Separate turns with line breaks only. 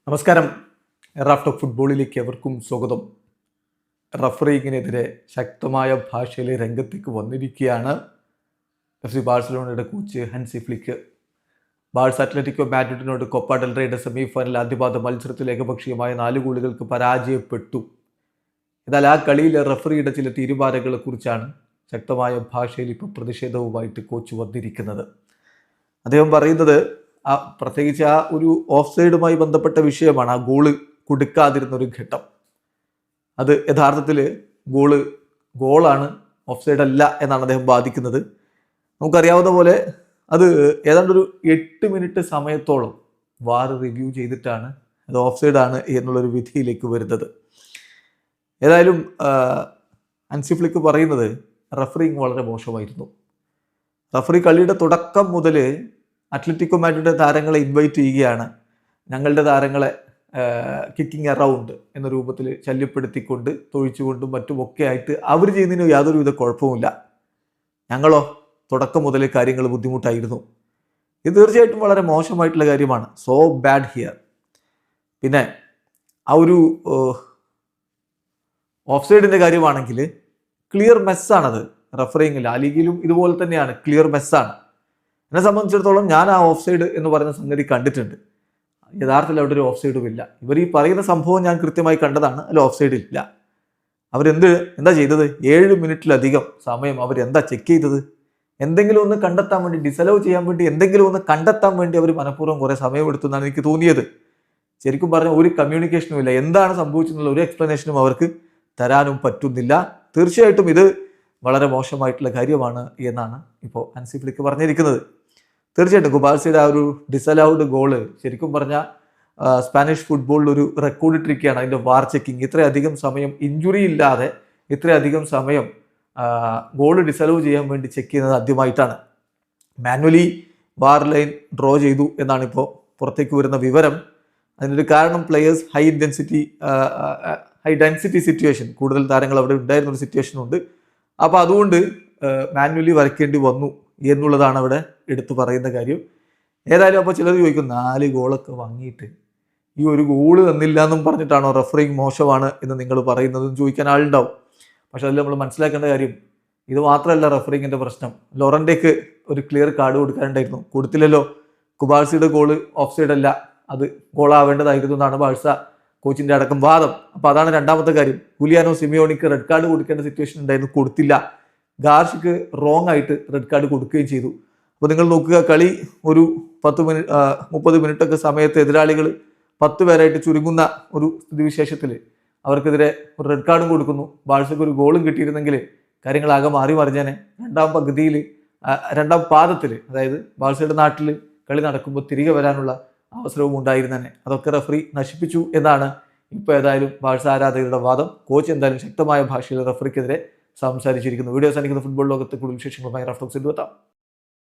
നമസ്കാരം. Raf talk ഫുട്ബോളിലേക്ക് എവർക്കും സ്വാഗതം. റഫറിങ്ങിനെതിരെ ശക്തമായ ഭാഷയിൽ രംഗത്തേക്ക് വന്നിരിക്കുകയാണ് FC ബാഴ്സലോണയുടെ coach Hansi Flick. Barca Atletico മാഡ്രിഡിനോട് കോപ്പ ഡെൽ റേയുടെ സെമിഫൈനൽ ആദ്യപാദ മത്സരത്തിൽ ഏകപക്ഷീയമായ 4 ഗോളുകൾക്ക് പരാജയപ്പെട്ടു. എന്നാൽ ആ കളിയിലെ റഫറിയുടെ ചില തീരുമാനങ്ങളെ കുറിച്ചാണ് ശക്തമായ ഭാഷയിൽ ഇപ്പോൾ പ്രതിഷേധവുമായിട്ട് കോച്ച് വന്നിരിക്കുന്നത്. അദ്ദേഹം പറയുന്നത് പ്രത്യേകിച്ച് ആ ഒരു ഓഫ് സൈഡുമായി ബന്ധപ്പെട്ട വിഷയമാണ്. ആ ഗോള് കൊടുക്കാതിരുന്നൊരു ഘട്ടം, അത് യഥാർത്ഥത്തിൽ ഗോളാണ്, ഓഫ് സൈഡ് അല്ല എന്നാണ് അദ്ദേഹം ബാധിക്കുന്നത്. നമുക്കറിയാവുന്ന പോലെ അത് ഏതാണ്ടൊരു 8 മിനിറ്റ് സമയത്തോളം വാർ റിവ്യൂ ചെയ്തിട്ടാണ് അത് ഓഫ് സൈഡ് ആണ് എന്നുള്ളൊരു വിധിയിലേക്ക് വരുന്നത്. ഏതായാലും ഹൻസി ഫ്ലിക്ക് പറയുന്നത് റഫറിങ് വളരെ മോശമായിരുന്നു. റഫറി കളിയുടെ തുടക്കം മുതൽ അത്ലറ്റിക്കോ മാഡ്രിഡ് താരങ്ങളെ ഇൻവൈറ്റ് ചെയ്യുകയാണ്. ഞങ്ങളുടെ താരങ്ങളെ കിക്കിംഗ് അറൗണ്ട് എന്ന രൂപത്തിൽ ശല്യപ്പെടുത്തിക്കൊണ്ട് തൊഴിച്ചുകൊണ്ടും മറ്റുമൊക്കെ ആയിട്ട് അവർ ചെയ്യുന്നതിന് യാതൊരുവിധ കുഴപ്പവുമില്ല. ഞങ്ങളോ തുടക്കം മുതൽ കാര്യങ്ങൾ ബുദ്ധിമുട്ടായിരുന്നു. ഇത് തീർച്ചയായിട്ടും വളരെ മോശമായിട്ടുള്ള കാര്യമാണ്. So bad here. പിന്നെ ആ ഒരു ഓഫ് സൈഡിൻ്റെ കാര്യമാണെങ്കിൽ ക്ലിയർ മെസ്സാണത്. റഫറിങ്ങിൽ ആ ലീഗിലും ഇതുപോലെ തന്നെയാണ്, ക്ലിയർ മെസ്സാണ്. എന്നെ സംബന്ധിച്ചിടത്തോളം ഞാൻ ആ ഓഫ് സൈഡ് എന്ന് പറയുന്ന സംഗതി കണ്ടിട്ടുണ്ട്. യഥാർത്ഥത്തിൽ അവിടെ ഒരു ഓഫ് സൈഡും ഇല്ല. ഇവർ ഈ പറയുന്ന സംഭവം ഞാൻ കൃത്യമായി കണ്ടതാണ്. അല്ല, ഓഫ് സൈഡ് ഇല്ല. എന്താ ചെയ്തത്? 7 മിനിറ്റിലധികം സമയം അവരെന്താ ചെക്ക് ചെയ്തത്? എന്തെങ്കിലും ഒന്ന് കണ്ടെത്താൻ വേണ്ടി, ഡിസലവ് ചെയ്യാൻ വേണ്ടി, എന്തെങ്കിലും ഒന്ന് കണ്ടെത്താൻ വേണ്ടി അവർ മനഃപൂർവ്വം കുറേ സമയമെടുത്തു എന്നാണ് എനിക്ക് തോന്നിയത്. ശരിക്കും പറഞ്ഞാൽ ഒരു കമ്മ്യൂണിക്കേഷനും ഇല്ല. എന്താണ് സംഭവിച്ചെന്നുള്ള ഒരു എക്സ്പ്ലനേഷനും അവർക്ക് തരാനും പറ്റുന്നില്ല. തീർച്ചയായിട്ടും ഇത് വളരെ മോശമായിട്ടുള്ള കാര്യമാണ് എന്നാണ് ഇപ്പോൾ ഹൻസി ഫ്ലിക്ക് പറഞ്ഞിരിക്കുന്നത്. തീർച്ചയായിട്ടും കുബാർസിയുടെ ആ ഒരു ഡിസലൗഡ് ഗോള് ശരിക്കും പറഞ്ഞാൽ സ്പാനിഷ് ഫുട്ബോളിൽ ഒരു റെക്കോർഡ് ഇട്ടിരിക്കുകയാണ്. അതിൻ്റെ വാർ ചെക്കിങ് ഇത്രയധികം സമയം ഇഞ്ചുറി ഇല്ലാതെ ഇത്രയധികം സമയം ഗോൾ ഡിസലവ് ചെയ്യാൻ വേണ്ടി ചെക്ക് ചെയ്യുന്നത് ആദ്യമായിട്ടാണ്. മാനുവലി വാർ ലൈൻ ഡ്രോ ചെയ്തു എന്നാണ് ഇപ്പോൾ പുറത്തേക്ക് വരുന്ന വിവരം. അതിനൊരു കാരണം പ്ലെയേഴ്സ് ഹൈ ഡെൻസിറ്റി സിറ്റുവേഷൻ, കൂടുതൽ താരങ്ങൾ അവിടെ ഉണ്ടായിരുന്നൊരു സിറ്റുവേഷൻ ഉണ്ട്. അപ്പോൾ അതുകൊണ്ട് മാനുവലി വരയ്ക്കേണ്ടി വന്നു എന്നുള്ളതാണ് അവിടെ എടുത്തു പറയുന്ന കാര്യം. ഏതായാലും അപ്പോൾ ചിലർ ചോദിക്കും, 4 ഗോളൊക്കെ വാങ്ങിയിട്ട് ഈ ഒരു ഗോള് തന്നില്ല എന്നും പറഞ്ഞിട്ടാണോ റഫറിങ് മോശമാണ് എന്ന് നിങ്ങൾ പറയുന്നതെന്ന് ചോദിക്കാൻ ആളുണ്ടാവും. പക്ഷെ അതിൽ നമ്മൾ മനസ്സിലാക്കേണ്ട കാര്യം ഇത് മാത്രമല്ല റഫറിങ്ങിൻ്റെ പ്രശ്നം. ലോറൻ്റെക്ക് ഒരു ക്ലിയർ കാർഡ് കൊടുക്കാനുണ്ടായിരുന്നു, കൊടുത്തില്ലല്ലോ. കുബാർസിയുടെ ഗോള് ഓഫ് സൈഡ് അല്ല, അത് ഗോളാവേണ്ടതായിരുന്നു എന്നാണ് ബാഴ്സ കോച്ചിൻ്റെ അടക്കം വാദം. അപ്പോൾ അതാണ് രണ്ടാമത്തെ കാര്യം. ഗുലിയാനോ സിമിയോണിക്ക് റെഡ് കാർഡ് കൊടുക്കേണ്ട സിറ്റുവേഷൻ ഉണ്ടായിരുന്നു, കൊടുത്തില്ല. ഗാർഷിക്ക് റോങ് ആയിട്ട് റെഡ് കാർഡ് കൊടുക്കുകയും ചെയ്തു. അപ്പോൾ നിങ്ങൾ നോക്കുക, കളി ഒരു 30 മിനിറ്റൊക്കെ സമയത്ത് എതിരാളികൾ 10 പേരായിട്ട് ചുരുങ്ങുന്ന ഒരു സ്ഥിതിവിശേഷത്തിൽ അവർക്കെതിരെ ഒരു റെഡ് കാർഡും കൊടുക്കുന്നു. ബാഴ്സയ്ക്ക് ഒരു ഗോളും കിട്ടിയിരുന്നെങ്കിൽ കാര്യങ്ങളാകെ മാറി മറിഞ്ഞേനെ. രണ്ടാം പാദത്തിൽ, അതായത് ബാഴ്സയുടെ നാട്ടിൽ കളി നടക്കുമ്പോൾ തിരികെ വരാനുള്ള അവസരവും ഉണ്ടായിരുന്നേനെ. അതൊക്കെ റഫറി നശിപ്പിച്ചു എന്നാണ് ഇപ്പോൾ ഏതായാലും ബാഴ്സ ആരാധകരുടെ വാദം. കോച്ച് എന്തായാലും ശക്തമായ ഭാഷയിൽ റഫറിക്കെതിരെ സംസാരിച്ചിരിക്കുന്നു. വീഡിയോ സാധിക്കുന്ന ഫുട്ബോൾ ലോകത്ത് കൂടുതൽ വിശേഷങ്ങളുമായി റാഫ് ടോക്സിൽ എത്താം.